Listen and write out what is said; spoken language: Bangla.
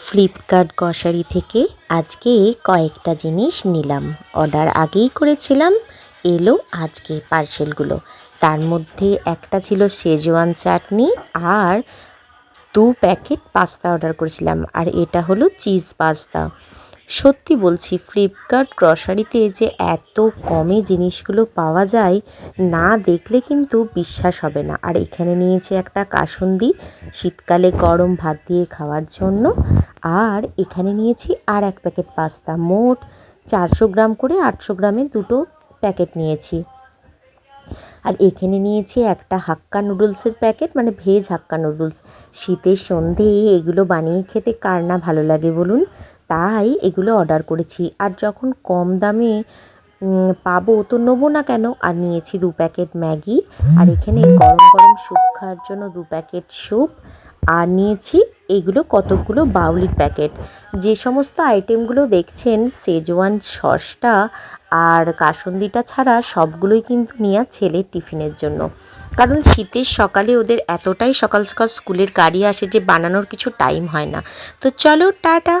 ফ্লিপকার্ট গ্রসারি থেকে আজকে কয়েকটা জিনিস নিলাম। অর্ডার আগেই করেছিলাম, এলো আজকে পার্সেলগুলো। তার মধ্যে একটা ছিল শেজওয়ান চাটনি আর 2 প্যাকেট পাস্তা অর্ডার করেছিলাম, আর এটা হলো চিজ পাস্তা। সত্যি বলছি, ফ্লিপকার্ট গ্রসারিতে যে এত কমে জিনিসগুলো পাওয়া যায়, না দেখলে কিন্তু বিশ্বাস হবে না। আর এখানে নিয়েছি একটা কাসুন্দি শীতকালে গরম ভাত দিয়ে খাওয়ার জন্য, আর এখানে নিয়েছি আর 1 প্যাকেট পাস্তা। মোট 400 গ্রাম করে 800 গ্রামের 2টো প্যাকেট নিয়েছি। আর এখানে নিয়েছি একটা হাক্কা নুডলসের প্যাকেট, মানে ভেজ হাক্কা নুডলস। শীতের সন্ধে এগুলো বানিয়ে খেতে কার না ভালো লাগে বলুন, তাই এগুলো অর্ডার করেছি। আর যখন কম দামে পাবো তো নেবো না কেন। আর নিয়েছি 2 প্যাকেট ম্যাগি, আর এখানে গরম গরম স্যুপ খাওয়ার জন্য 2 প্যাকেট স্যুপ। আর নিয়েছি এইগুলো কতকগুলো বাউলির প্যাকেট। যে সমস্ত আইটেমগুলো দেখছেন, শেজওয়ান সসটা আর কাসুন্দিটা ছাড়া সবগুলোই কিন্তু নেওয়া ছেলের টিফিনের জন্য। কারণ শীতের সকালে ওদের এতটাই সকাল সকাল স্কুলের গাড়ি আসে যে বানানোর কিছু টাইম হয় না। তো চলো, টাটা।